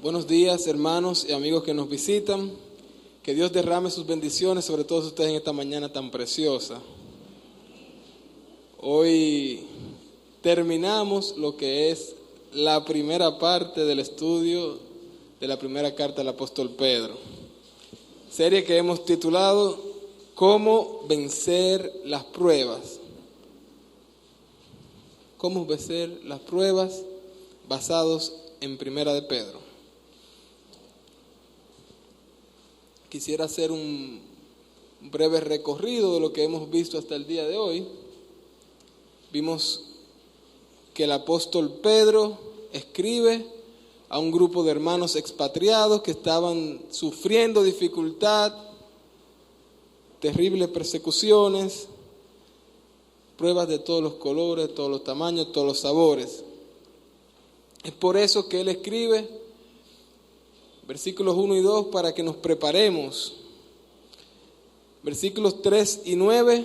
Buenos días, hermanos y amigos que nos visitan. Que Dios derrame sus bendiciones sobre todos ustedes en esta mañana tan preciosa. Hoy terminamos lo que es la primera parte del estudio de la primera carta del apóstol Pedro. Serie que hemos titulado ¿Cómo vencer las pruebas? ¿Cómo vencer las pruebas? Basados en Primera de Pedro. Quisiera hacer un breve recorrido de lo que hemos visto hasta el día de hoy. Vimos que el apóstol Pedro escribe a un grupo de hermanos expatriados que estaban sufriendo dificultad, terribles persecuciones, pruebas de todos los colores, todos los tamaños, todos los sabores. Es por eso que él escribe versículos 1 y 2 para que nos preparemos. Versículos 3 y 9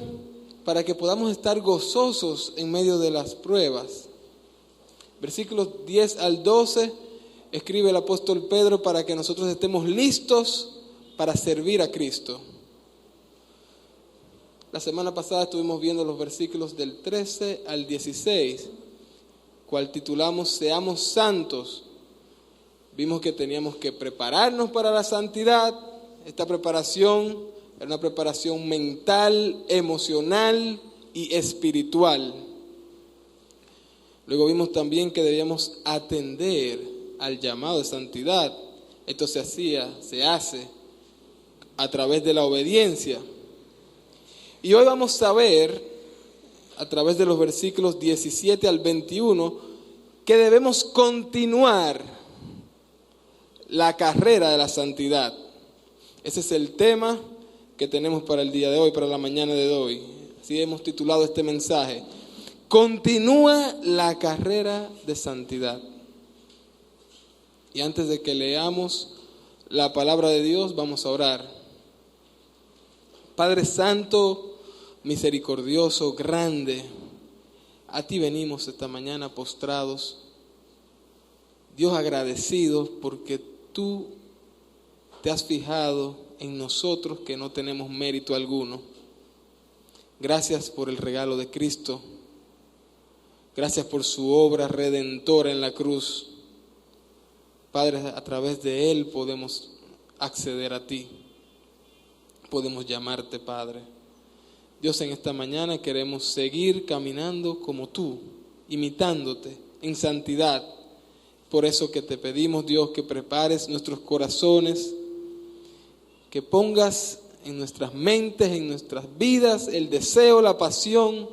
para que podamos estar gozosos en medio de las pruebas. Versículos 10 al 12 escribe el apóstol Pedro para que nosotros estemos listos para servir a Cristo. La semana pasada estuvimos viendo los versículos del 13 al 16, cual titulamos Seamos Santos. Vimos que teníamos que prepararnos para la santidad. Esta preparación era una preparación mental, emocional y espiritual. Luego vimos también que debíamos atender al llamado de santidad. Esto se hace a través de la obediencia. Y hoy vamos a ver, a través de los versículos 17 al 21, que debemos continuar la carrera de la santidad. Ese es el tema que tenemos para el día de hoy, para la mañana de hoy. Así hemos titulado este mensaje. Continúa la carrera de santidad. Y antes de que leamos la palabra de Dios, vamos a orar. Padre Santo, misericordioso, grande, a ti venimos esta mañana postrados. Dios, agradecidos porque tú te has fijado en nosotros que no tenemos mérito alguno. Gracias por el regalo de Cristo. Gracias por su obra redentora en la cruz. Padre, a través de Él podemos acceder a ti. Podemos llamarte Padre. Dios, en esta mañana queremos seguir caminando como tú, imitándote en santidad. Por eso que te pedimos, Dios, que prepares nuestros corazones, que pongas en nuestras mentes, en nuestras vidas, el deseo, la pasión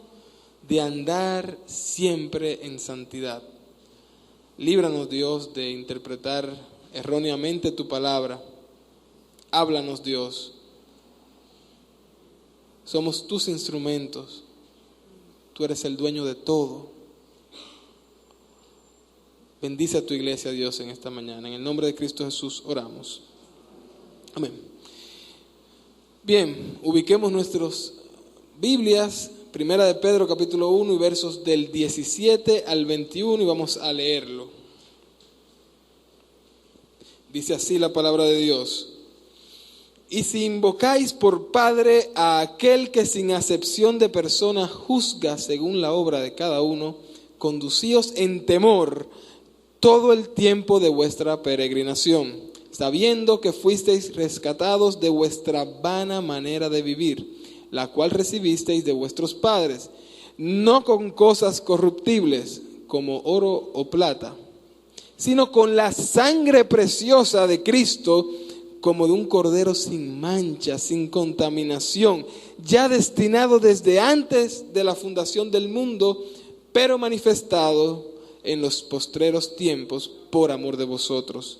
de andar siempre en santidad. Líbranos, Dios, de interpretar erróneamente tu palabra. Háblanos, Dios. Somos tus instrumentos. Tú eres el dueño de todo. Bendice a tu iglesia, Dios, en esta mañana. En el nombre de Cristo Jesús oramos. Amén. Bien, ubiquemos nuestras Biblias. Primera de Pedro, capítulo 1, y versos del 17 al 21, y vamos a leerlo. Dice así la palabra de Dios. Y si invocáis por Padre a aquel que sin acepción de persona juzga según la obra de cada uno, conducíos en temor todo el tiempo de vuestra peregrinación, sabiendo que fuisteis rescatados de vuestra vana manera de vivir, la cual recibisteis de vuestros padres, no con cosas corruptibles como oro o plata, sino con la sangre preciosa de Cristo, como de un cordero sin mancha, sin contaminación, ya destinado desde antes de la fundación del mundo, pero manifestado en los postreros tiempos por amor de vosotros,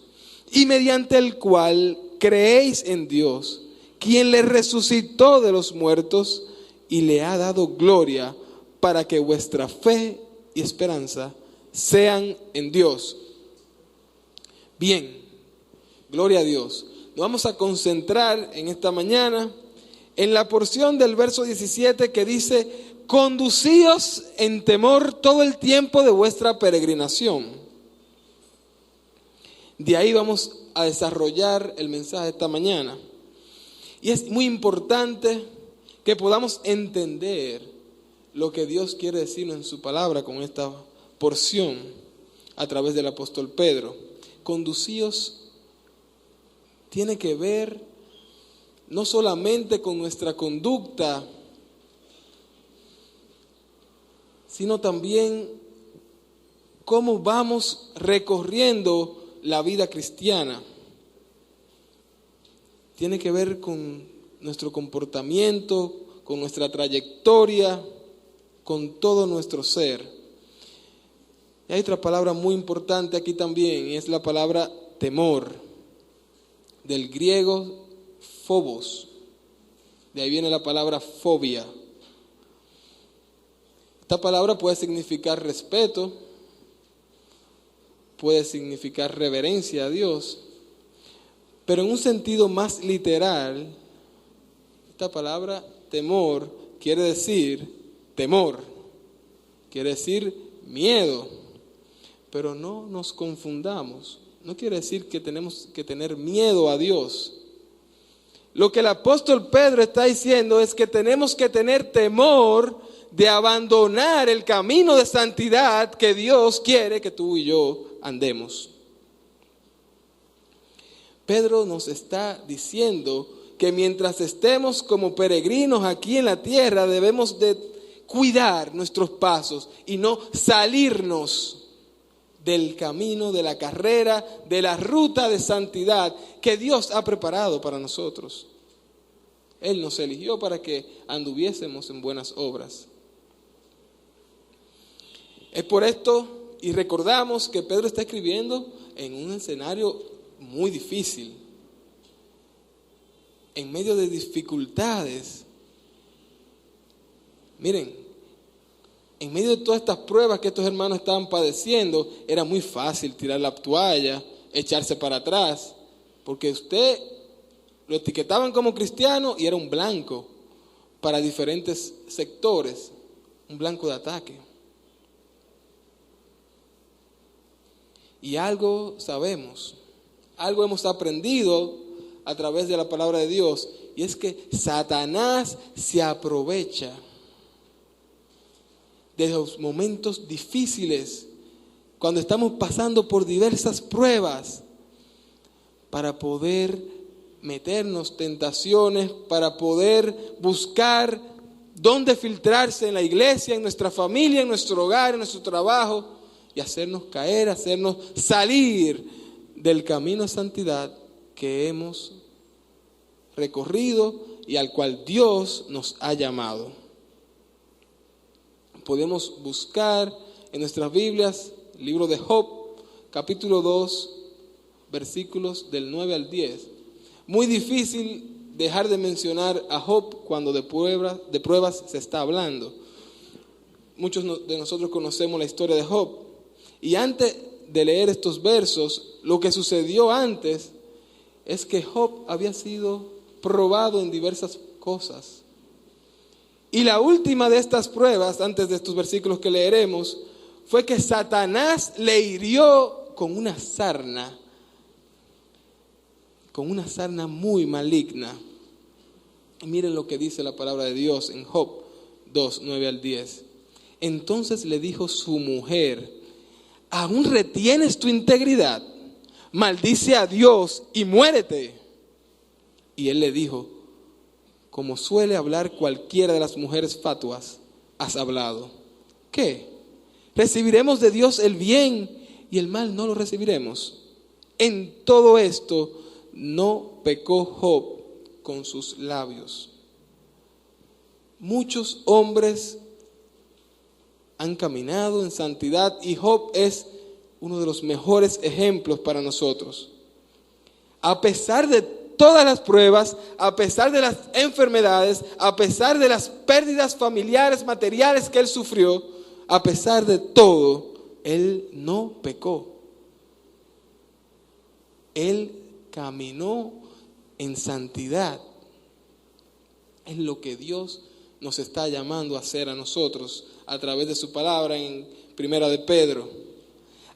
y mediante el cual creéis en Dios, quien le resucitó de los muertos y le ha dado gloria, para que vuestra fe y esperanza sean en Dios. Bien, gloria a Dios. Nos vamos a concentrar en esta mañana en la porción del verso 17 que dice: conducíos en temor todo el tiempo de vuestra peregrinación. De ahí vamos a desarrollar el mensaje de esta mañana. Y es muy importante que podamos entender lo que Dios quiere decirnos en su palabra con esta porción a través del apóstol Pedro. Conducíos tiene que ver no solamente con nuestra conducta, sino también cómo vamos recorriendo la vida cristiana. Tiene que ver con nuestro comportamiento, con nuestra trayectoria, con todo nuestro ser. Y hay otra palabra muy importante aquí también, y es la palabra temor, del griego phobos. De ahí viene la palabra fobia. Esta palabra puede significar respeto, puede significar reverencia a Dios, pero en un sentido más literal, esta palabra temor quiere decir temor, quiere decir miedo, pero no nos confundamos, no quiere decir que tenemos que tener miedo a Dios. Lo que el apóstol Pedro está diciendo es que tenemos que tener temor de abandonar el camino de santidad que Dios quiere que tú y yo andemos. Pedro nos está diciendo que mientras estemos como peregrinos aquí en la tierra debemos de cuidar nuestros pasos y no salirnos del camino, de la carrera, de la ruta de santidad que Dios ha preparado para nosotros. Él nos eligió para que anduviésemos en buenas obras. Es por esto, y recordamos que Pedro está escribiendo en un escenario muy difícil, en medio de dificultades. Miren, en medio de todas estas pruebas que estos hermanos estaban padeciendo, era muy fácil tirar la toalla, echarse para atrás, porque usted lo etiquetaban como cristiano y era un blanco para diferentes sectores, un blanco de ataque. Y algo sabemos, algo hemos aprendido a través de la palabra de Dios, y es que Satanás se aprovecha de los momentos difíciles, cuando estamos pasando por diversas pruebas, para poder meternos tentaciones, para poder buscar dónde filtrarse en la iglesia, en nuestra familia, en nuestro hogar, en nuestro trabajo, y hacernos caer, hacernos salir del camino de santidad que hemos recorrido y al cual Dios nos ha llamado. Podemos buscar en nuestras Biblias el libro de Job, capítulo 2, versículos del 9 al 10. Muy difícil dejar de mencionar a Job cuando de pruebas se está hablando. Muchos de nosotros conocemos la historia de Job. Y antes de leer estos versos, lo que sucedió antes es que Job había sido probado en diversas cosas. Y la última de estas pruebas, antes de estos versículos que leeremos, fue que Satanás le hirió con una sarna muy maligna. Y miren lo que dice la palabra de Dios en Job 2, 9 al 10. Entonces le dijo su mujer: ¿aún retienes tu integridad? Maldice a Dios y muérete. Y él le dijo: como suele hablar cualquiera de las mujeres fatuas, has hablado. ¿Qué? ¿Recibiremos de Dios el bien y el mal no lo recibiremos? En todo esto no pecó Job con sus labios. Muchos hombres han caminado en santidad y Job es uno de los mejores ejemplos para nosotros. A pesar de todas las pruebas, a pesar de las enfermedades, a pesar de las pérdidas familiares, materiales que él sufrió, a pesar de todo, él no pecó. Él caminó en santidad. Es lo que Dios nos está llamando a hacer a nosotros a través de su palabra en Primera de Pedro.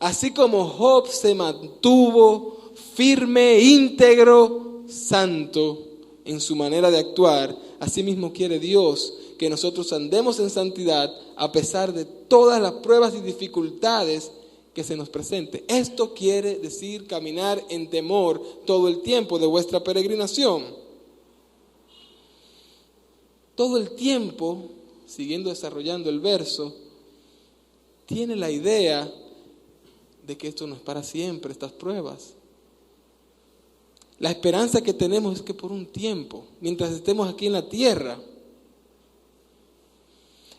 Así como Job se mantuvo firme, íntegro, santo en su manera de actuar, así mismo quiere Dios que nosotros andemos en santidad a pesar de todas las pruebas y dificultades que se nos presente. Esto quiere decir caminar en temor todo el tiempo de vuestra peregrinación. Todo el tiempo, siguiendo desarrollando el verso, tiene la idea de que esto no es para siempre, estas pruebas. La esperanza que tenemos es que por un tiempo, mientras estemos aquí en la tierra,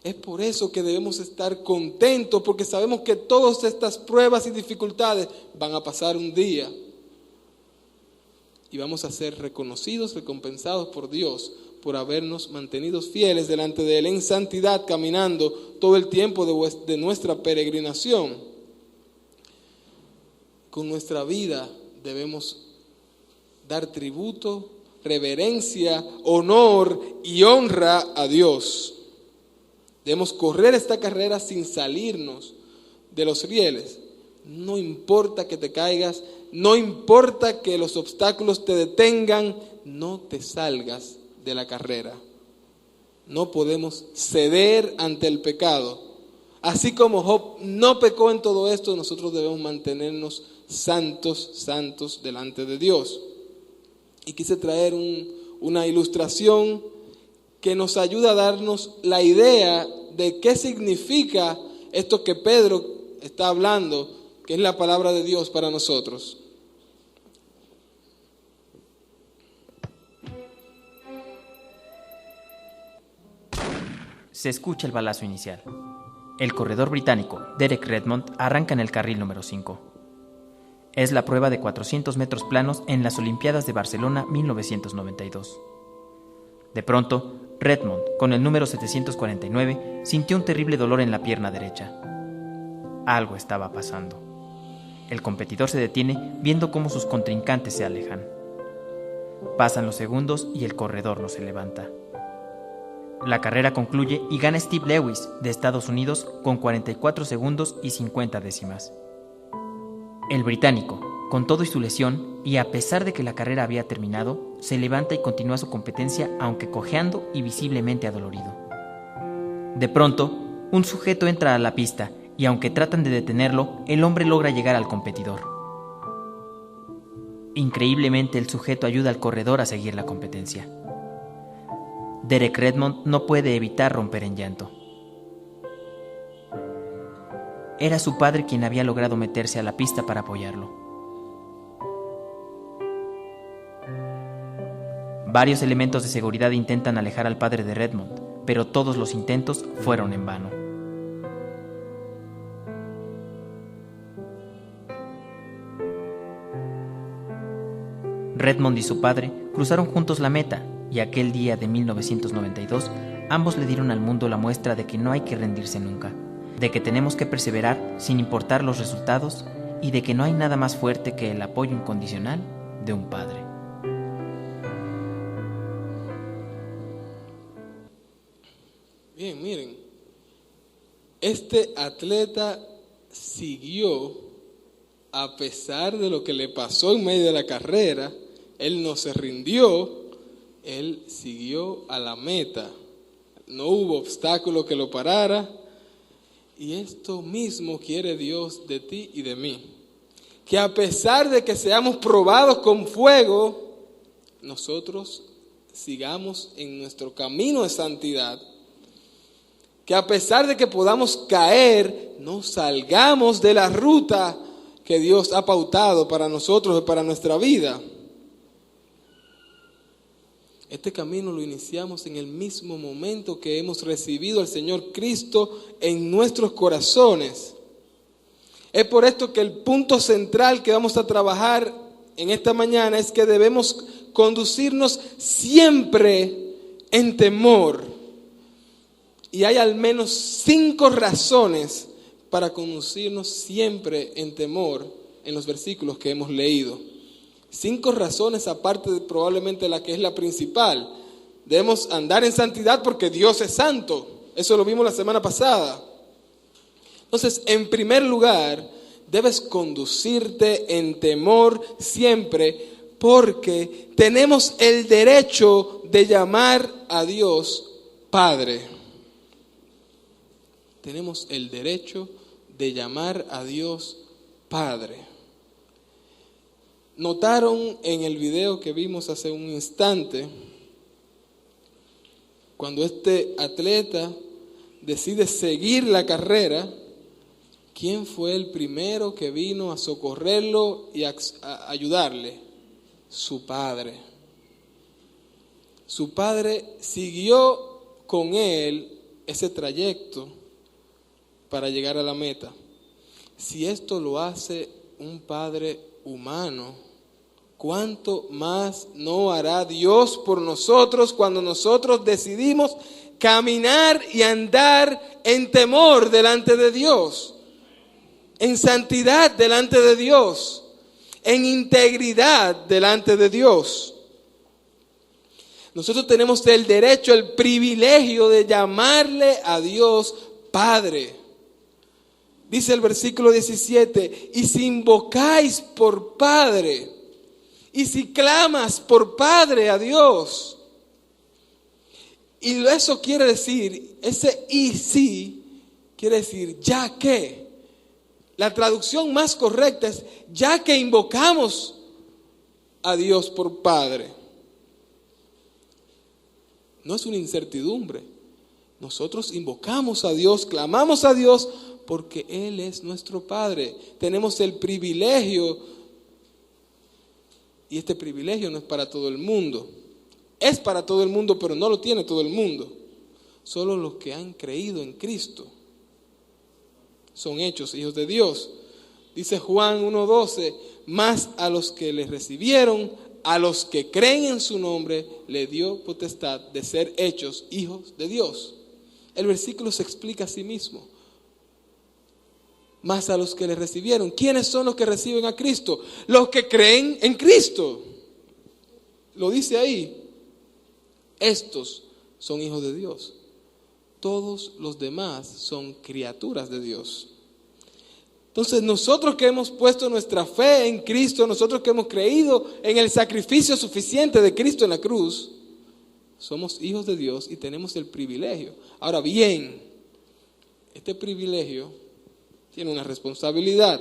es por eso que debemos estar contentos, porque sabemos que todas estas pruebas y dificultades van a pasar un día. Y vamos a ser reconocidos, recompensados por Dios, por habernos mantenido fieles delante de Él en santidad, caminando todo el tiempo de nuestra peregrinación. Con nuestra vida debemos dar tributo, reverencia, honor y honra a Dios. Debemos correr esta carrera sin salirnos de los rieles. No importa que te caigas, no importa que los obstáculos te detengan, no te salgas de la carrera. No podemos ceder ante el pecado. Así como Job no pecó en todo esto, nosotros debemos mantenernos santos delante de Dios. Y quise traer una ilustración que nos ayuda a darnos la idea de qué significa esto que Pedro está hablando, que es la palabra de Dios para nosotros. Se escucha el balazo inicial. El corredor británico Derek Redmond arranca en el carril número 5. Es la prueba de 400 metros planos en las Olimpiadas de Barcelona 1992. De pronto, Redmond, con el número 749, sintió un terrible dolor en la pierna derecha. Algo estaba pasando. El competidor se detiene viendo cómo sus contrincantes se alejan. Pasan los segundos y el corredor no se levanta. La carrera concluye y gana Steve Lewis, de Estados Unidos, con 44 segundos y 50 décimas. El británico, con todo y su lesión, y a pesar de que la carrera había terminado, se levanta y continúa su competencia, aunque cojeando y visiblemente adolorido. De pronto, un sujeto entra a la pista, y aunque tratan de detenerlo, el hombre logra llegar al competidor. Increíblemente, el sujeto ayuda al corredor a seguir la competencia. Derek Redmond no puede evitar romper en llanto. Era su padre quien había logrado meterse a la pista para apoyarlo. Varios elementos de seguridad intentan alejar al padre de Redmond, pero todos los intentos fueron en vano. Redmond y su padre cruzaron juntos la meta, y aquel día de 1992, ambos le dieron al mundo la muestra de que no hay que rendirse nunca, de que tenemos que perseverar sin importar los resultados y de que no hay nada más fuerte que el apoyo incondicional de un padre. Bien, miren, este atleta siguió a pesar de lo que le pasó en medio de la carrera. Él no se rindió. Él siguió a la meta, no hubo obstáculo que lo parara, y esto mismo quiere Dios de ti y de mí, que a pesar de que seamos probados con fuego, nosotros sigamos en nuestro camino de santidad, que a pesar de que podamos caer, no salgamos de la ruta que Dios ha pautado para nosotros y para nuestra vida. Este camino lo iniciamos en el mismo momento que hemos recibido al Señor Cristo en nuestros corazones. Es por esto que el punto central que vamos a trabajar en esta mañana es que debemos conducirnos siempre en temor. Y hay al menos 5 razones para conducirnos siempre en temor en los versículos que hemos leído. 5 razones, aparte de probablemente la que es la principal. Debemos andar en santidad porque Dios es santo. Eso lo vimos la semana pasada. Entonces, en primer lugar, debes conducirte en temor siempre, porque tenemos el derecho de llamar a Dios Padre. Tenemos el derecho de llamar a Dios Padre. Notaron en el video que vimos hace un instante, cuando este atleta decide seguir la carrera, ¿quién fue el primero que vino a socorrerlo y a ayudarle? Su padre. Su padre siguió con él ese trayecto para llegar a la meta. Si esto lo hace un padre humano, ¿cuánto más no hará Dios por nosotros cuando nosotros decidimos caminar y andar en temor delante de Dios, en santidad delante de Dios, en integridad delante de Dios? Nosotros tenemos el derecho, el privilegio de llamarle a Dios Padre. Dice el versículo 17, y si invocáis por Padre, y si clamas por Padre a Dios. Y eso quiere decir, ese y si, quiere decir ya que. La traducción más correcta es ya que invocamos a Dios por Padre. No es una incertidumbre. Nosotros invocamos a Dios, clamamos a Dios porque Él es nuestro Padre. Tenemos el privilegio, y este privilegio no es para todo el mundo. Es para todo el mundo, pero no lo tiene todo el mundo. Solo los que han creído en Cristo son hechos hijos de Dios. Dice Juan 1:12, mas a los que le recibieron, a los que creen en su nombre, le dio potestad de ser hechos hijos de Dios. El versículo se explica a sí mismo. Más a los que le recibieron. ¿Quiénes son los que reciben a Cristo? Los que creen en Cristo. Lo dice ahí. Estos son hijos de Dios. Todos los demás son criaturas de Dios. Entonces nosotros que hemos puesto nuestra fe en Cristo, nosotros que hemos creído en el sacrificio suficiente de Cristo en la cruz, somos hijos de Dios y tenemos el privilegio. Ahora bien, este privilegio tiene una responsabilidad.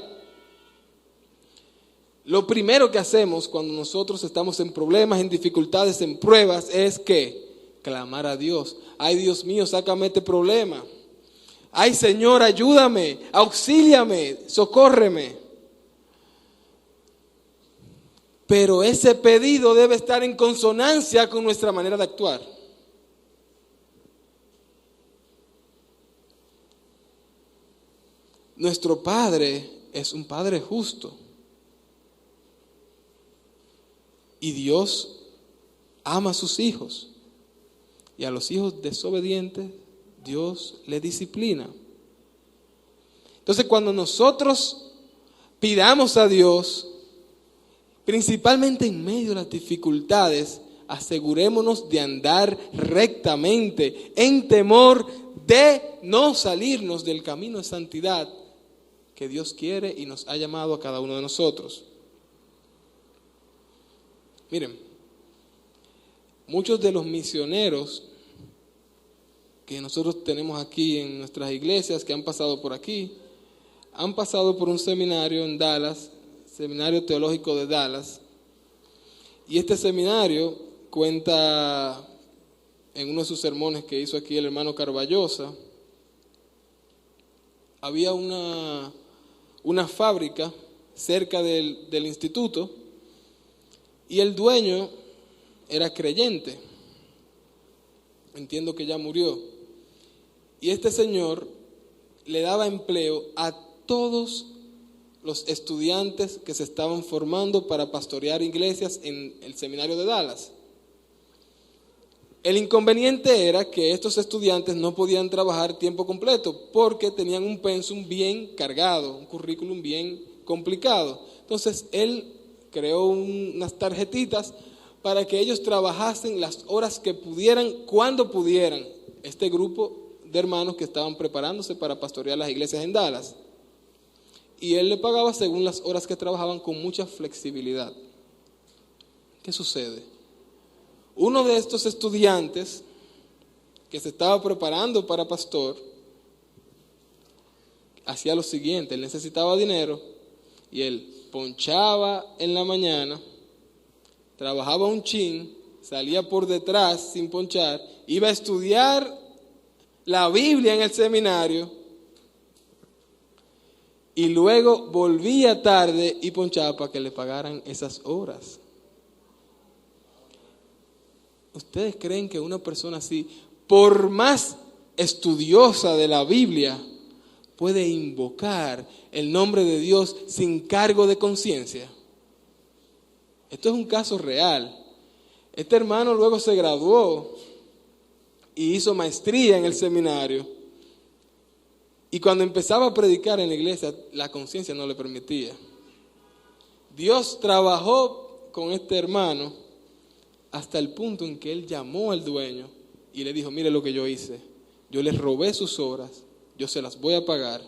Lo primero que hacemos cuando nosotros estamos en problemas, en dificultades, en pruebas, es que clamar a Dios. Ay, Dios mío, sácame este problema. Ay, Señor, ayúdame, auxíliame, socórreme. Pero ese pedido debe estar en consonancia con nuestra manera de actuar. Nuestro Padre es un Padre justo. Y Dios ama a sus hijos. Y a los hijos desobedientes, Dios les disciplina. Entonces, cuando nosotros pidamos a Dios, principalmente en medio de las dificultades, asegurémonos de andar rectamente, en temor de no salirnos del camino de santidad que Dios quiere y nos ha llamado a cada uno de nosotros. Miren, muchos de los misioneros que nosotros tenemos aquí en nuestras iglesias, que han pasado por aquí, han pasado por un seminario en Dallas, Seminario Teológico de Dallas, y este seminario cuenta en uno de sus sermones que hizo aquí el hermano Carballosa. Había una fábrica cerca del instituto y el dueño era creyente. Entiendo que ya murió. Y este señor le daba empleo a todos los estudiantes que se estaban formando para pastorear iglesias en el seminario de Dallas. El inconveniente era que estos estudiantes no podían trabajar tiempo completo porque tenían un pensum bien cargado, un currículum bien complicado. Entonces él creó unas tarjetitas para que ellos trabajasen las horas que pudieran, cuando pudieran, este grupo de hermanos que estaban preparándose para pastorear las iglesias en Dallas. y él le pagaba según las horas que trabajaban con mucha flexibilidad. ¿Qué sucede? Uno de estos estudiantes que se estaba preparando para pastor hacía lo siguiente: él necesitaba dinero y él ponchaba en la mañana, trabajaba un chin, salía por detrás sin ponchar, iba a estudiar la Biblia en el seminario y luego volvía tarde y ponchaba para que le pagaran esas horas. ¿Ustedes creen que una persona así, por más estudiosa de la Biblia, puede invocar el nombre de Dios sin cargo de conciencia? Esto es un caso real. Este hermano luego se graduó y hizo maestría en el seminario. Y cuando empezaba a predicar en la iglesia, la conciencia no le permitía. Dios trabajó con este hermano hasta el punto en que él llamó al dueño y le dijo: mire lo que yo hice. Yo les robé sus horas, yo se las voy a pagar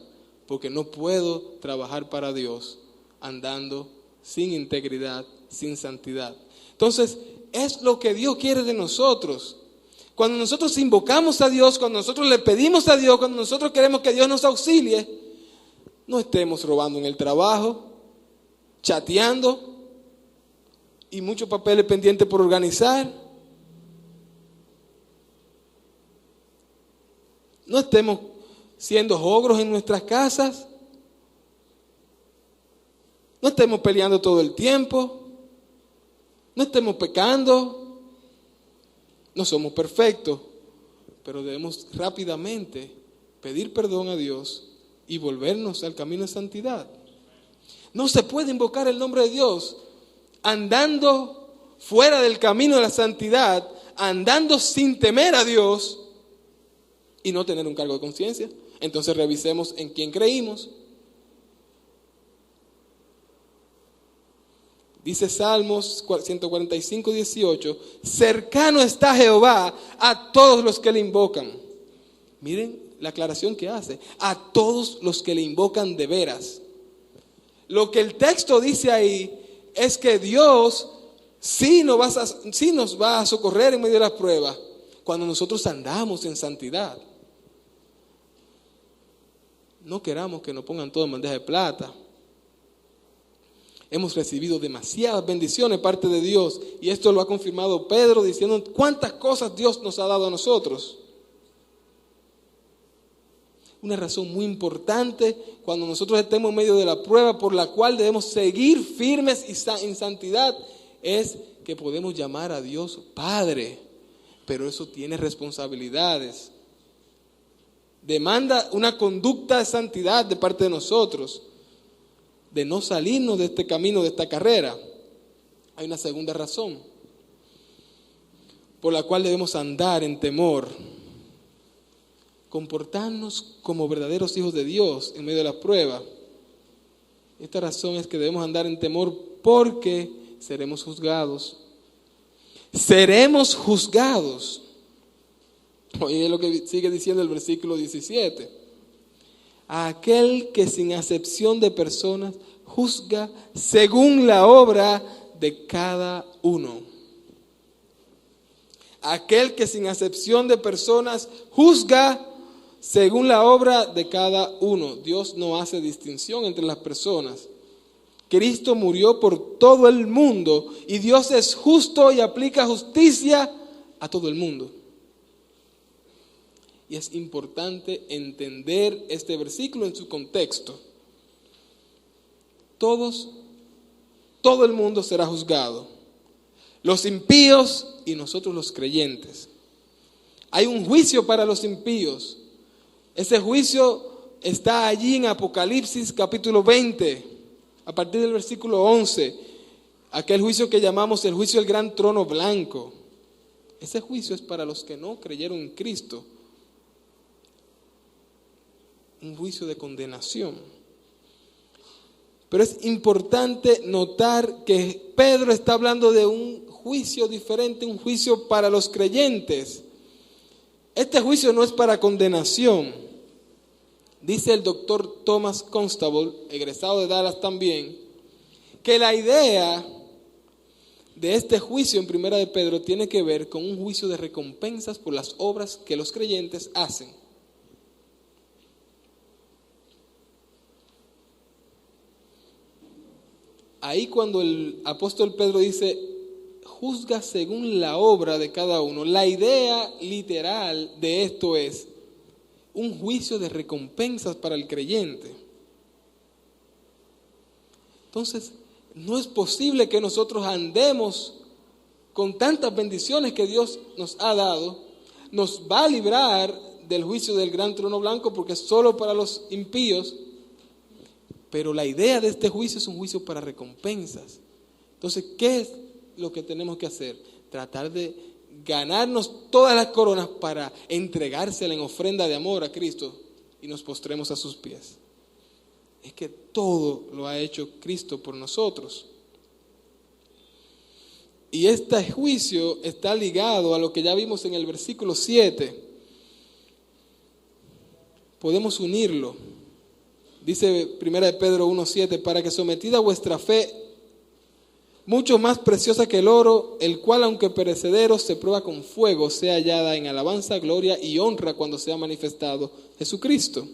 porque no puedo trabajar para Dios andando sin integridad, sin santidad. Entonces, es lo que Dios quiere de nosotros. Cuando nosotros invocamos a Dios, cuando nosotros le pedimos a Dios, cuando nosotros queremos que Dios nos auxilie, no estemos robando en el trabajo, chateando y muchos papeles pendientes por organizar. No estemos siendo ogros en nuestras casas. No estemos peleando todo el tiempo. No estemos pecando. No somos perfectos, pero debemos rápidamente pedir perdón a Dios y volvernos al camino de santidad. No se puede invocar el nombre de Dios andando fuera del camino de la santidad, andando sin temer a Dios y no tener un cargo de conciencia. Entonces revisemos en quién creímos. Dice Salmos 145, 18, cercano está Jehová a todos los que le invocan. Miren la aclaración que hace: a todos los que le invocan de veras. Lo que el texto dice ahí es que Dios sí nos va a socorrer en medio de las pruebas cuando nosotros andamos en santidad. No queramos que nos pongan todo en bandeja de plata. Hemos recibido demasiadas bendiciones de parte de Dios y esto lo ha confirmado Pedro diciendo cuántas cosas Dios nos ha dado a nosotros. Una razón muy importante cuando nosotros estemos en medio de la prueba por la cual debemos seguir firmes y en santidad es que podemos llamar a Dios Padre, pero eso tiene responsabilidades. Demanda una conducta de santidad de parte de nosotros, de no salirnos de este camino, de esta carrera. Hay una segunda razón por la cual debemos andar en temor, comportarnos como verdaderos hijos de Dios en medio de la prueba. Esta razón es que debemos andar en temor porque seremos juzgados. Seremos juzgados. Oye, es lo que sigue diciendo el versículo 17. A aquel que sin acepción de personas juzga según la obra de cada uno. Aquel que sin acepción de personas juzga según la obra de cada uno. Dios no hace distinción entre las personas. Cristo murió por todo el mundo y Dios es justo y aplica justicia a todo el mundo. Y es importante entender este versículo en su contexto. Todo el mundo será juzgado. Los impíos y nosotros los creyentes. Hay un juicio para los impíos. Ese juicio está allí en Apocalipsis capítulo 20, a partir del versículo 11. Aquel juicio que llamamos el juicio del gran trono blanco. Ese juicio es para los que no creyeron en Cristo. Un juicio de condenación. Pero es importante notar que Pedro está hablando de un juicio diferente, un juicio para los creyentes. Este juicio no es para condenación. Dice el doctor Thomas Constable, egresado de Dallas también, que la idea de este juicio en Primera de Pedro tiene que ver con un juicio de recompensas por las obras que los creyentes hacen. Ahí cuando el apóstol Pedro dice, juzga según la obra de cada uno, la idea literal de esto es un juicio de recompensas para el creyente. Entonces, no es posible que nosotros andemos con tantas bendiciones que Dios nos ha dado, nos va a librar del juicio del gran trono blanco porque es solo para los impíos, pero la idea de este juicio es un juicio para recompensas. Entonces, ¿qué es lo que tenemos que hacer? Tratar de ganarnos todas las coronas para entregársela en ofrenda de amor a Cristo y nos postremos a sus pies. Es que todo lo ha hecho Cristo por nosotros. Y este juicio está ligado a lo que ya vimos en el versículo 7. Podemos unirlo. Dice 1 Pedro 1:7, para que sometida vuestra fe, mucho más preciosa que el oro, el cual aunque perecedero se prueba con fuego, sea hallada en alabanza, gloria y honra cuando sea manifestado Jesucristo.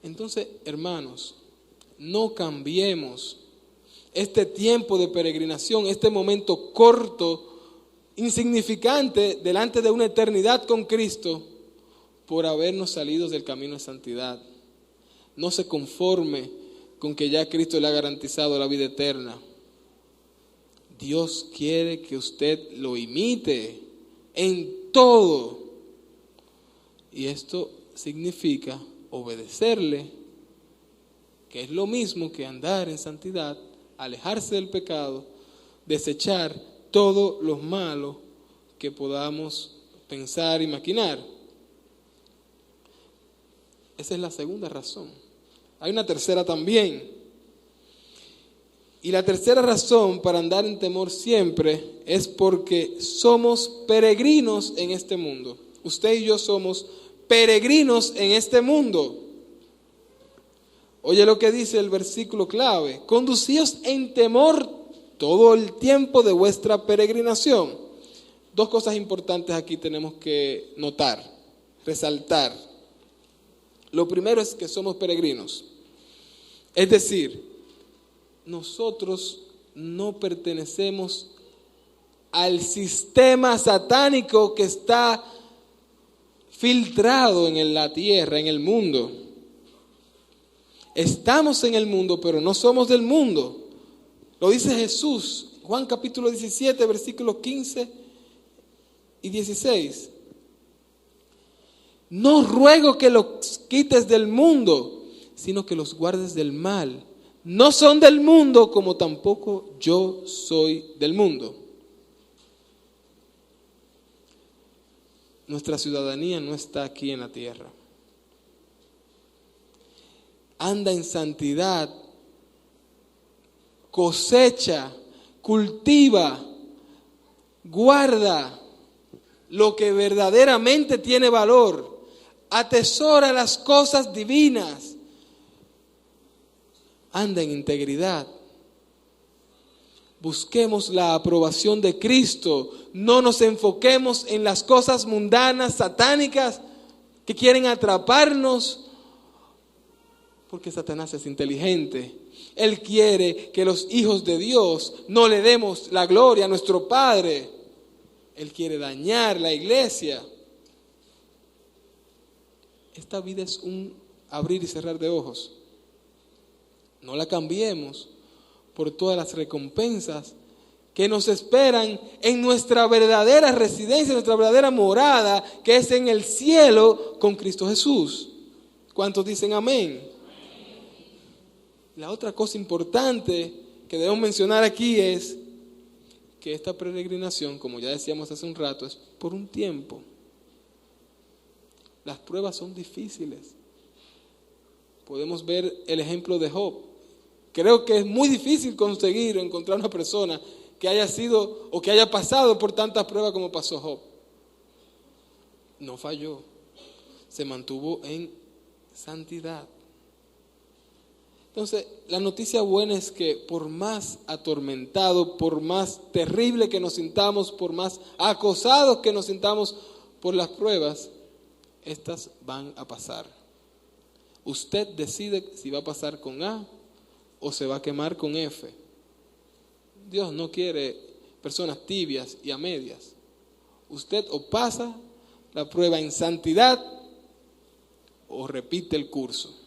Entonces, hermanos, no cambiemos este tiempo de peregrinación, este momento corto, insignificante, delante de una eternidad con Cristo, por habernos salido del camino de santidad. No se conforme con que ya Cristo le ha garantizado la vida eterna. Dios quiere que usted lo imite en todo. Y esto significa obedecerle, que es lo mismo que andar en santidad, alejarse del pecado, desechar todo lo malo que podamos pensar y maquinar. Esa es la segunda razón. Hay una tercera también. Y la tercera razón para andar en temor siempre es porque somos peregrinos en este mundo. Usted y yo somos peregrinos en este mundo. Oye lo que dice el versículo clave: conducíos en temor todo el tiempo de vuestra peregrinación. Dos cosas importantes aquí tenemos que notar, resaltar. Lo primero es que somos peregrinos. Es decir, nosotros no pertenecemos al sistema satánico que está filtrado en la tierra, en el mundo. Estamos en el mundo, pero no somos del mundo. Lo dice Jesús, Juan capítulo 17, versículos 15 y 16. No ruego que los quites del mundo, sino que los guardes del mal. No son del mundo, como tampoco yo soy del mundo. Nuestra ciudadanía no está aquí en la tierra. Anda en santidad, cosecha, cultiva, guarda lo que verdaderamente tiene valor. Atesora las cosas divinas. Anda en integridad. Busquemos la aprobación de Cristo. No nos enfoquemos en las cosas mundanas, satánicas, que quieren atraparnos. Porque Satanás es inteligente. Él quiere que los hijos de Dios no le demos la gloria a nuestro Padre. Él quiere dañar la iglesia. Esta vida es un abrir y cerrar de ojos. No la cambiemos por todas las recompensas que nos esperan en nuestra verdadera residencia, nuestra verdadera morada, que es en el cielo con Cristo Jesús. ¿Cuántos dicen amén? La otra cosa importante que debemos mencionar aquí es que esta peregrinación, como ya decíamos hace un rato, es por un tiempo. Las pruebas son difíciles. Podemos ver el ejemplo de Job. Creo que es muy difícil conseguir o encontrar una persona que haya sido o que haya pasado por tantas pruebas como pasó Job. No falló. se mantuvo en santidad. Entonces, la noticia buena es que por más atormentado, por más terrible que nos sintamos, por más acosados que nos sintamos por las pruebas, estas van a pasar. Usted decide si va a pasar con A o se va a quemar con F. Dios no quiere personas tibias y a medias. Usted o pasa la prueba en santidad o repite el curso.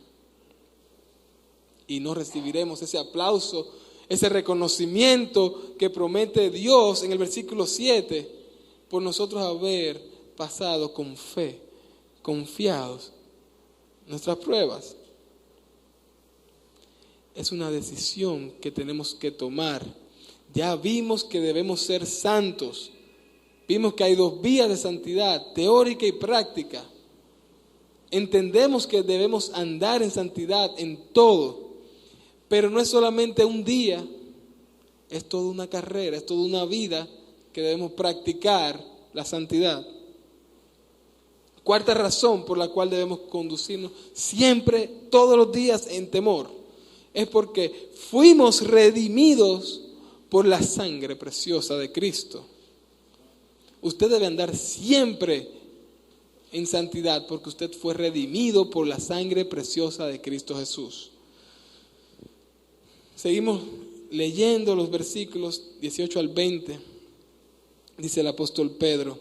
Y no recibiremos ese aplauso, ese reconocimiento que promete Dios en el versículo 7 por nosotros haber pasado con fe, confiados nuestras pruebas. Es una decisión que tenemos que tomar. Ya vimos que debemos ser santos. Vimos que hay dos vías de santidad, teórica y práctica. Entendemos que debemos andar en santidad en todo. Pero no es solamente un día, es toda una carrera, es toda una vida que debemos practicar la santidad. Cuarta razón por la cual debemos conducirnos siempre, todos los días en temor, es porque fuimos redimidos por la sangre preciosa de Cristo. Usted debe andar siempre en santidad porque usted fue redimido por la sangre preciosa de Cristo Jesús. Seguimos leyendo los versículos 18 al 20. Dice el apóstol Pedro: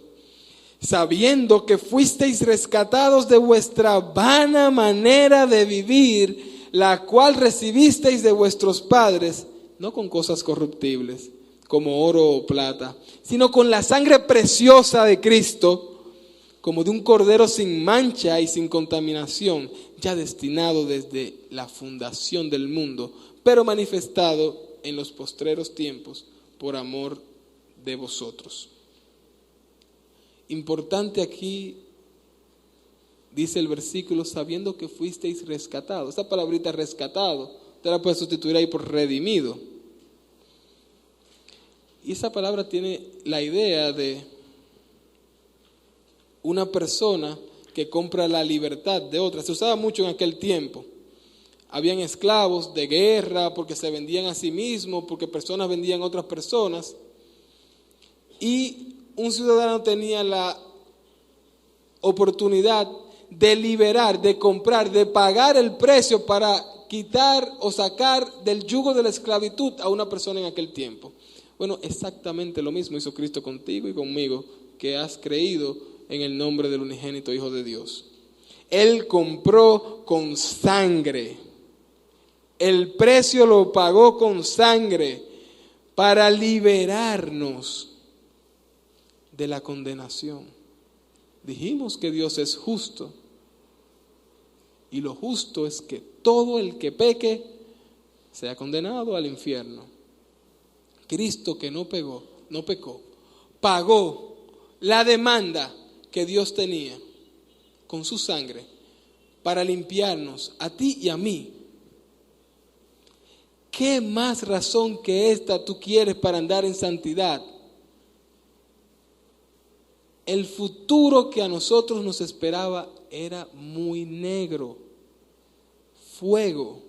sabiendo que fuisteis rescatados de vuestra vana manera de vivir, la cual recibisteis de vuestros padres, no con cosas corruptibles, como oro o plata, sino con la sangre preciosa de Cristo, como de un cordero sin mancha y sin contaminación, ya destinado desde la fundación del mundo, pero manifestado en los postreros tiempos por amor de vosotros. Importante aquí, dice el versículo, sabiendo que fuisteis rescatados. Esta palabrita rescatado, usted la puede sustituir ahí por redimido. Y esa palabra tiene la idea de una persona que compra la libertad de otra. Se usaba mucho en aquel tiempo. Habían esclavos de guerra porque se vendían a sí mismos, porque personas vendían a otras personas. Y un ciudadano tenía la oportunidad de liberar, de comprar, de pagar el precio para quitar o sacar del yugo de la esclavitud a una persona en aquel tiempo. Bueno, exactamente lo mismo hizo Cristo contigo y conmigo, que has creído en el nombre del unigénito Hijo de Dios. Él compró con sangre. El precio lo pagó con sangre para liberarnos de la condenación. Dijimos que Dios es justo y lo justo es que todo el que peque sea condenado al infierno. Cristo, que no pecó, pagó la demanda que Dios tenía con su sangre para limpiarnos a ti y a mí. ¿Qué más razón que esta tú quieres para andar en santidad? El futuro que a nosotros nos esperaba era muy negro, fuego.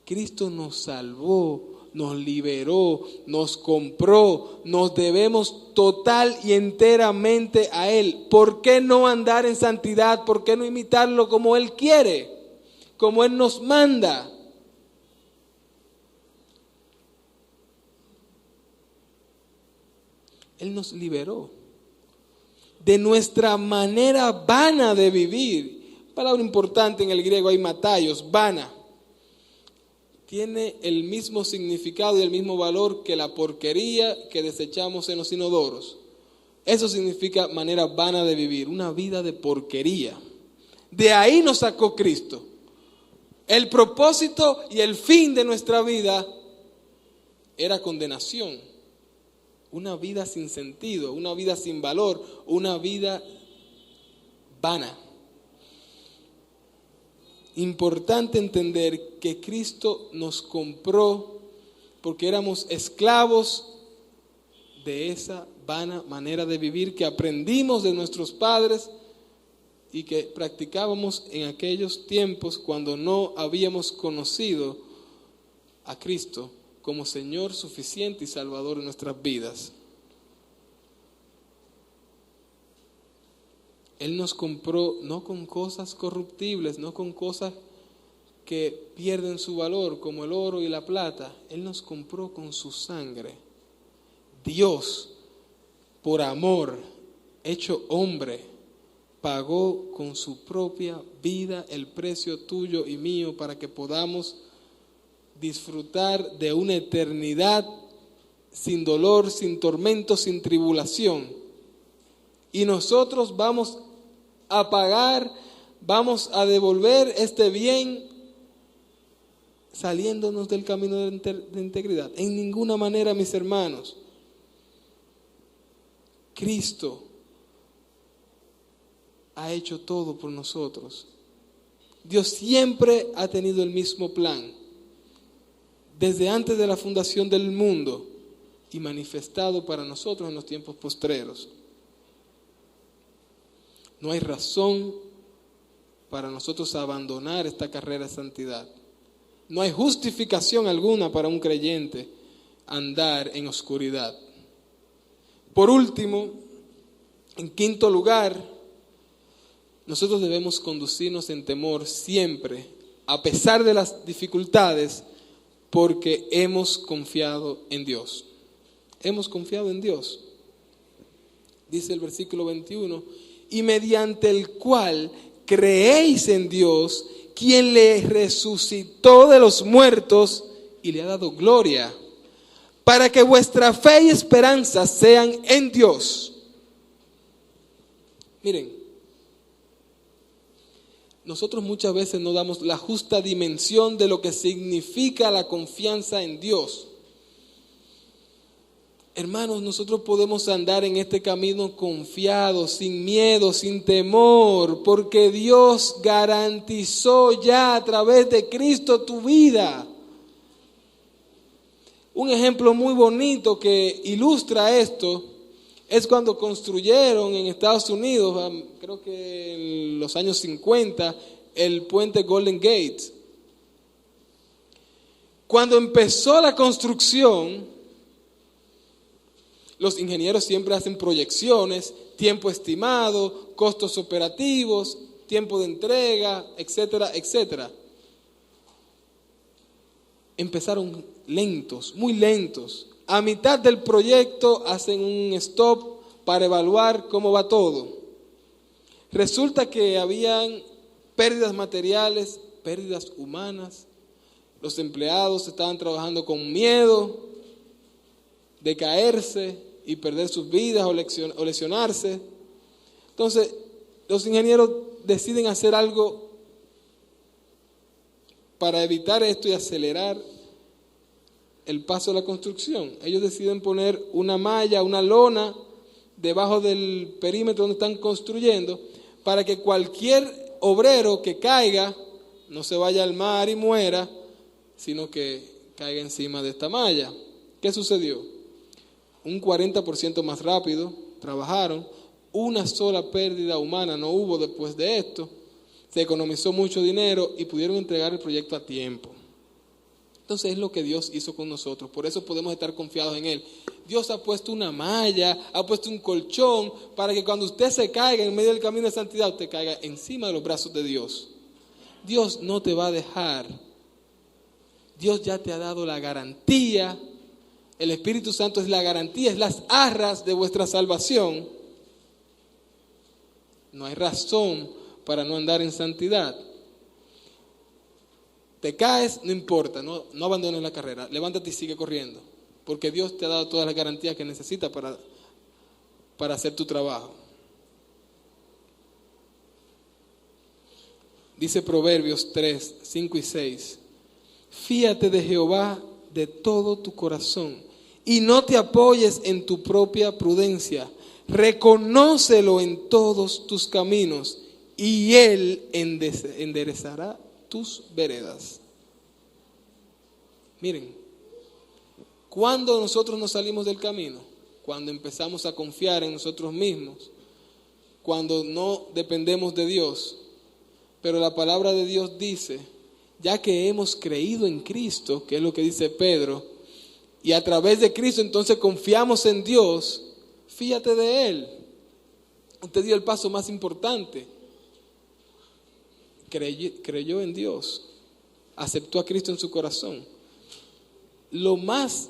Cristo nos salvó, nos liberó, nos compró, nos debemos total y enteramente a Él. ¿Por qué no andar en santidad? ¿Por qué no imitarlo como Él quiere? Como Él nos manda. Él nos liberó de nuestra manera vana de vivir. Palabra importante en el griego, hay mataios, vana. Tiene el mismo significado y el mismo valor que la porquería que desechamos en los inodoros. Eso significa manera vana de vivir, una vida de porquería. De ahí nos sacó Cristo. El propósito y el fin de nuestra vida era condenación. Una vida sin sentido, una vida sin valor, una vida vana. Importante entender que Cristo nos compró porque éramos esclavos de esa vana manera de vivir que aprendimos de nuestros padres y que practicábamos en aquellos tiempos cuando no habíamos conocido a Cristo como Señor suficiente y Salvador de nuestras vidas. Él nos compró no con cosas corruptibles, no con cosas que pierden su valor como el oro y la plata. Él nos compró con su sangre. Dios, por amor, hecho hombre, pagó con su propia vida el precio tuyo y mío para que podamos disfrutar de una eternidad sin dolor, sin tormento, sin tribulación. Y nosotros vamos a pagar, vamos a devolver este bien saliéndonos del camino de integridad. En ninguna manera, mis hermanos. Cristo ha hecho todo por nosotros. Dios siempre ha tenido el mismo plan, desde antes de la fundación del mundo y manifestado para nosotros en los tiempos postreros. No hay razón para nosotros abandonar esta carrera de santidad. No hay justificación alguna para un creyente andar en oscuridad. Por último, en quinto lugar, nosotros debemos conducirnos en temor siempre, a pesar de las dificultades, porque hemos confiado en Dios. Hemos confiado en Dios. Dice el versículo 21, y mediante el cual creéis en Dios, quien le resucitó de los muertos y le ha dado gloria, para que vuestra fe y esperanza sean en Dios. Miren, nosotros muchas veces no damos la justa dimensión de lo que significa la confianza en Dios. Hermanos, nosotros podemos andar en este camino confiados, sin miedo, sin temor, porque Dios garantizó ya a través de Cristo tu vida. Un ejemplo muy bonito que ilustra esto es cuando construyeron en Estados Unidos, creo que en los años 50, el puente Golden Gate. Cuando empezó la construcción, los ingenieros siempre hacen proyecciones, tiempo estimado, costos operativos, tiempo de entrega, etcétera, etcétera. Empezaron lentos, muy lentos. A mitad del proyecto hacen un stop para evaluar cómo va todo. Resulta que habían pérdidas materiales, pérdidas humanas. Los empleados estaban trabajando con miedo de caerse y perder sus vidas o lesionarse. Entonces, los ingenieros deciden hacer algo para evitar esto y acelerar el paso de la construcción. Ellos deciden poner una malla, una lona debajo del perímetro donde están construyendo, para que cualquier obrero que caiga no se vaya al mar y muera, sino que caiga encima de esta malla. ¿Qué sucedió? Un 40% más rápido trabajaron, una sola pérdida humana no hubo después de esto, se economizó mucho dinero y pudieron entregar el proyecto a tiempo. Entonces es lo que Dios hizo con nosotros, por eso podemos estar confiados en Él. Dios ha puesto una malla, ha puesto un colchón para que cuando usted se caiga en medio del camino de santidad, usted caiga encima de los brazos de Dios. Dios no te va a dejar. Dios ya te ha dado la garantía. El Espíritu Santo es la garantía, es las arras de vuestra salvación. No hay razón para no andar en santidad. Te caes, no importa, no abandones la carrera, levántate y sigue corriendo, porque Dios te ha dado todas las garantías que necesitas para hacer tu trabajo. Dice Proverbios 3, 5 y 6, fíate de Jehová de todo tu corazón y no te apoyes en tu propia prudencia, reconócelo en todos tus caminos y Él enderezará tus veredas. Miren, cuando nosotros nos salimos del camino, cuando empezamos a confiar en nosotros mismos, cuando no dependemos de Dios. Pero la palabra de Dios dice, ya que hemos creído en Cristo, que es lo que dice Pedro, y a través de Cristo entonces confiamos en Dios, fíjate de Él. Usted dio el paso más importante. Creyó en Dios, aceptó a Cristo en su corazón. Lo más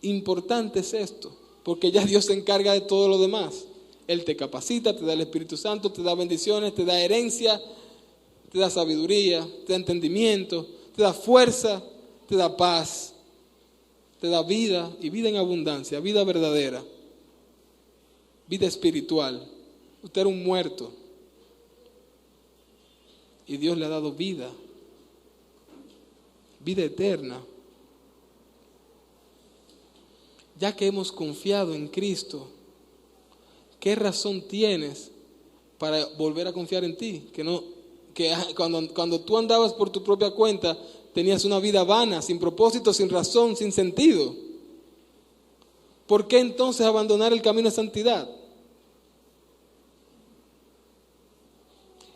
importante es esto, porque ya Dios se encarga de todo lo demás. Él te capacita, te da el Espíritu Santo, te da bendiciones, te da herencia, te da sabiduría, te da entendimiento, te da fuerza, te da paz, te da vida y vida en abundancia, vida verdadera, vida espiritual. Usted era un muerto y Dios le ha dado vida, vida eterna. Ya que hemos confiado en Cristo, ¿qué razón tienes para volver a confiar en ti? Que cuando tú andabas por tu propia cuenta, tenías una vida vana, sin propósito, sin razón, sin sentido. ¿Por qué entonces abandonar el camino de santidad?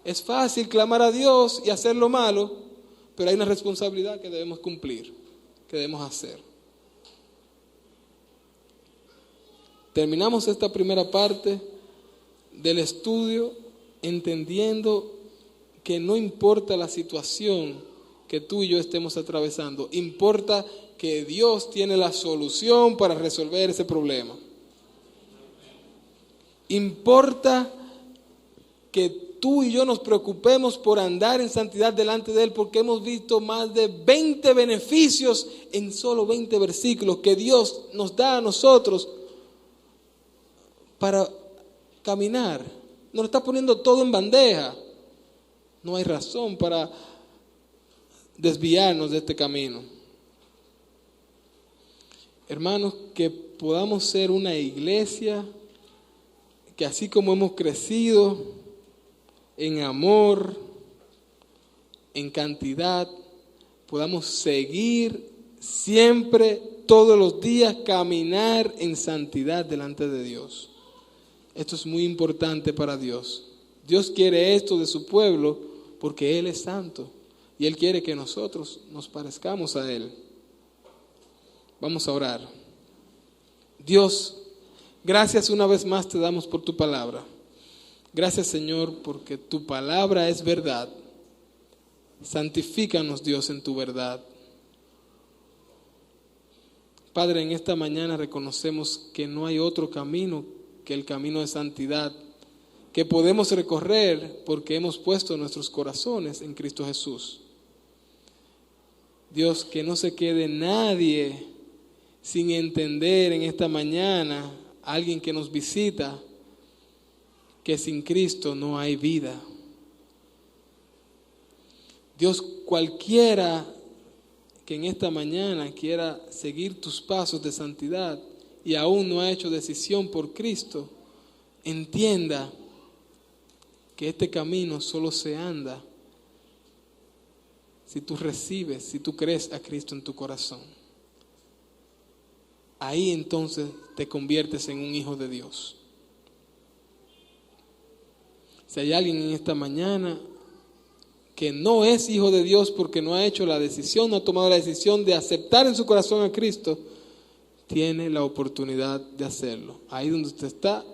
Es fácil clamar a Dios y hacer lo malo, pero hay una responsabilidad que debemos cumplir, que debemos hacer. Terminamos esta primera parte del estudio entendiendo que no importa la situación que tú y yo estemos atravesando, importa que Dios tiene la solución para resolver ese problema. Importa que tú y yo nos preocupemos por andar en santidad delante de Él, porque hemos visto más de 20 beneficios en solo 20 versículos que Dios nos da a nosotros para caminar. Nos lo está poniendo todo en bandeja. No hay razón para desviarnos de este camino. Hermanos, que podamos ser una iglesia que así como hemos crecido en amor, en cantidad, podamos seguir siempre, todos los días, caminar en santidad delante de Dios. Esto es muy importante para Dios. Dios quiere esto de su pueblo porque Él es santo y Él quiere que nosotros nos parezcamos a Él. Vamos a orar. Dios, gracias una vez más te damos por tu palabra. Gracias, Señor, porque tu palabra es verdad. Santifícanos, Dios, en tu verdad. Padre, en esta mañana reconocemos que no hay otro camino que el camino de santidad que podemos recorrer porque hemos puesto nuestros corazones en Cristo Jesús. Dios, que no se quede nadie sin entender en esta mañana, alguien que nos visita, que sin Cristo no hay vida. Dios, cualquiera que en esta mañana quiera seguir tus pasos de santidad y aún no ha hecho decisión por Cristo, entienda que este camino solo se anda si tú recibes, si tú crees a Cristo en tu corazón. Ahí entonces te conviertes en un hijo de Dios. Si hay alguien en esta mañana que no es hijo de Dios porque no ha hecho la decisión, no ha tomado la decisión de aceptar en su corazón a Cristo, tiene la oportunidad de hacerlo. Ahí donde usted está,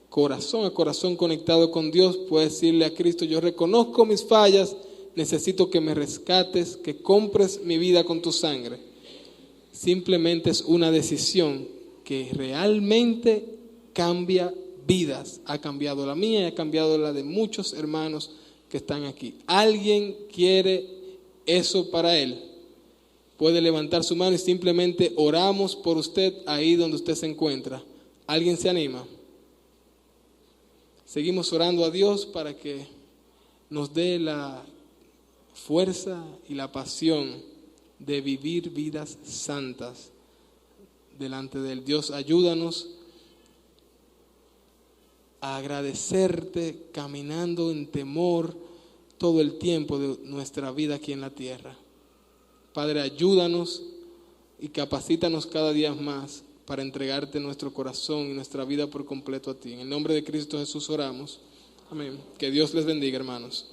corazón a corazón conectado con Dios, puede decirle a Cristo: yo reconozco mis fallas, necesito que me rescates, que compres mi vida con tu sangre. Simplemente es una decisión que realmente cambia vidas. Ha cambiado la mía y ha cambiado la de muchos hermanos que están aquí. ¿Alguien quiere eso para él? Puede levantar su mano y simplemente oramos por usted ahí donde usted se encuentra. ¿Alguien se anima? Seguimos orando a Dios para que nos dé la fuerza y la pasión de vivir vidas santas delante de Él. Dios, ayúdanos a agradecerte caminando en temor todo el tiempo de nuestra vida aquí en la tierra. Padre, ayúdanos y capacítanos cada día más para entregarte nuestro corazón y nuestra vida por completo a ti. En el nombre de Cristo Jesús oramos. Amén. Que Dios les bendiga, hermanos.